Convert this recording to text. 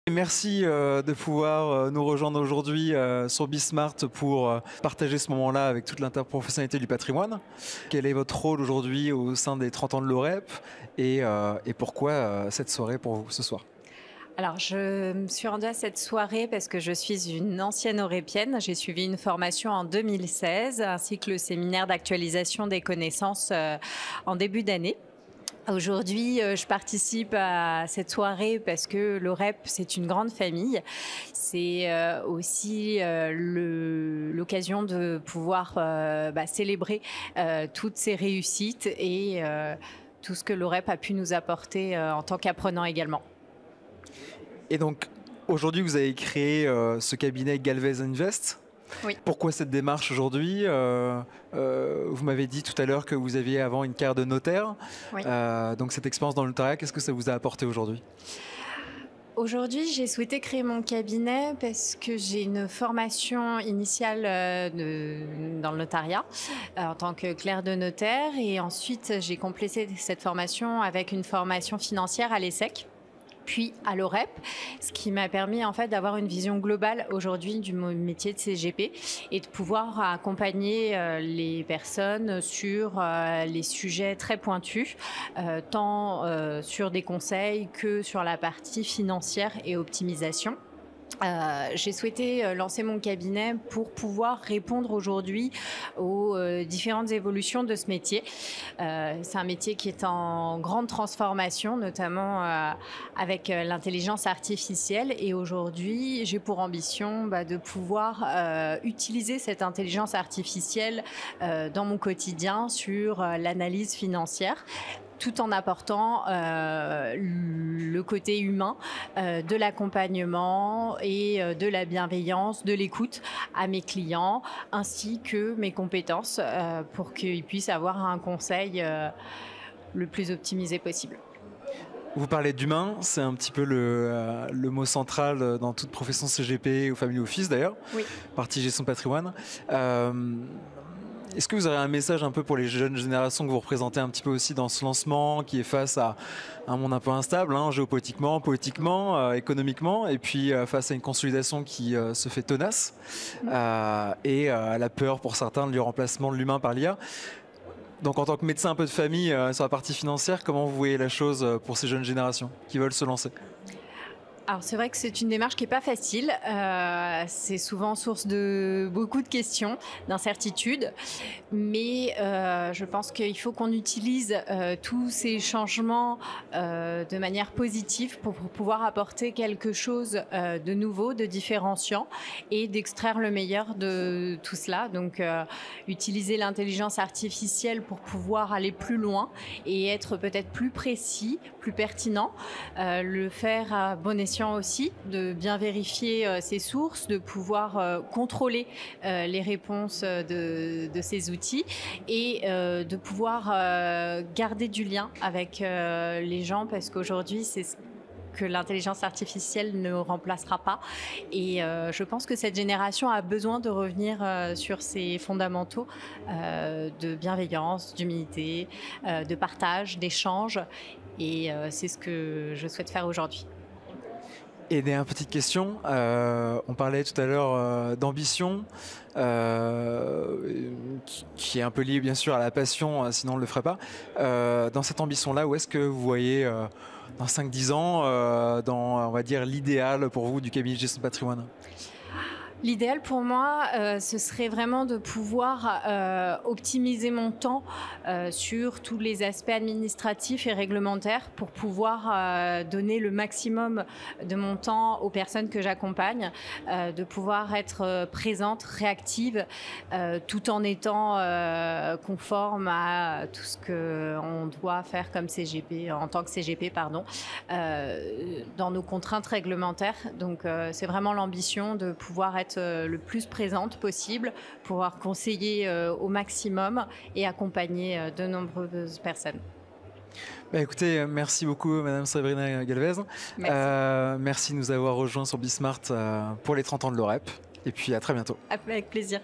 Merci de pouvoir nous rejoindre aujourd'hui sur Bismart pour partager ce moment-là avec toute l'interprofessionnalité du patrimoine. Quel est votre rôle aujourd'hui au sein des 30 ans de l'OREP et pourquoi cette soirée pour vous ce soir? Alors, je me suis rendue à cette soirée parce que je suis une ancienne aurépienne. J'ai suivi une formation en 2016 ainsi que le séminaire d'actualisation des connaissances en début d'année. Aujourd'hui, je participe à cette soirée parce que l'OREP, c'est une grande famille. C'est aussi l'occasion de pouvoir célébrer toutes ces réussites et tout ce que l'OREP a pu nous apporter en tant qu'apprenant également. Et donc aujourd'hui vous avez créé ce cabinet Galvez Invest. Oui. Pourquoi cette démarche aujourd'hui? Vous m'avez dit tout à l'heure que vous aviez avant une carrière de notaire. Oui. Donc cette expérience dans le notariat, qu'est-ce que ça vous a apporté aujourd'hui? Aujourd'hui, j'ai souhaité créer mon cabinet parce que j'ai une formation initiale dans le notariat en tant que clerc de notaire et ensuite j'ai complété cette formation avec une formation financière à l'ESSEC, puis à l'OREP, ce qui m'a permis en fait d'avoir une vision globale aujourd'hui du métier de CGP et de pouvoir accompagner les personnes sur les sujets très pointus, tant sur des conseils que sur la partie financière et optimisation. J'ai souhaité lancer mon cabinet pour pouvoir répondre aujourd'hui aux différentes évolutions de ce métier. C'est un métier qui est en grande transformation, notamment avec l'intelligence artificielle. Et aujourd'hui, j'ai pour ambition de pouvoir utiliser cette intelligence artificielle dans mon quotidien sur l'analyse financière, tout en apportant le côté humain, de l'accompagnement et de la bienveillance, de l'écoute à mes clients, ainsi que mes compétences pour qu'ils puissent avoir un conseil le plus optimisé possible. Vous parlez d'humain, c'est un petit peu le mot central dans toute profession CGP ou Family Office d'ailleurs, Oui. partie gestion de patrimoine. Est-ce que vous aurez un message un peu pour les jeunes générations que vous représentez un petit peu aussi dans ce lancement qui est face à un monde un peu instable, géopolitiquement, politiquement, économiquement, et puis face à une consolidation qui se fait tenace et à la peur pour certains du remplacement de l'humain par l'IA. Donc en tant que médecin un peu de famille sur la partie financière, comment vous voyez la chose pour ces jeunes générations qui veulent se lancer? Alors c'est vrai que c'est une démarche qui n'est pas facile, c'est souvent source de beaucoup de questions, d'incertitudes, mais je pense qu'il faut qu'on utilise tous ces changements de manière positive pour pouvoir apporter quelque chose de nouveau, de différenciant et d'extraire le meilleur de tout cela. Donc utiliser l'intelligence artificielle pour pouvoir aller plus loin et être peut-être plus précis, plus pertinent, le faire à bon escient aussi, de bien vérifier ses sources, de pouvoir contrôler les réponses de ces outils et de pouvoir garder du lien avec les gens parce qu'aujourd'hui, c'est ce que l'intelligence artificielle ne remplacera pas. Et je pense que cette génération a besoin de revenir sur ses fondamentaux de bienveillance, d'humilité, de partage, d'échange. Et c'est ce que je souhaite faire aujourd'hui. Et dernière petite question, on parlait tout à l'heure d'ambition, qui est un peu liée bien sûr à la passion, sinon on ne le ferait pas. Dans cette ambition-là, où est-ce que vous voyez dans 5-10 ans, dans on va dire l'idéal pour vous du cabinet de gestion de patrimoine? L'idéal pour moi, ce serait vraiment de pouvoir optimiser mon temps sur tous les aspects administratifs et réglementaires pour pouvoir donner le maximum de mon temps aux personnes que j'accompagne, de pouvoir être présente, réactive, tout en étant conforme à tout ce qu'on doit faire comme CGP, en tant que CGP, pardon, dans nos contraintes réglementaires. Donc c'est vraiment l'ambition de pouvoir être le plus présente possible, pouvoir conseiller au maximum et accompagner de nombreuses personnes. Écoutez, merci beaucoup Madame Sabrina Galvez. Merci. Merci de nous avoir rejoints sur Bismart pour les 30 ans de l'OREP. Et puis à très bientôt. Avec plaisir.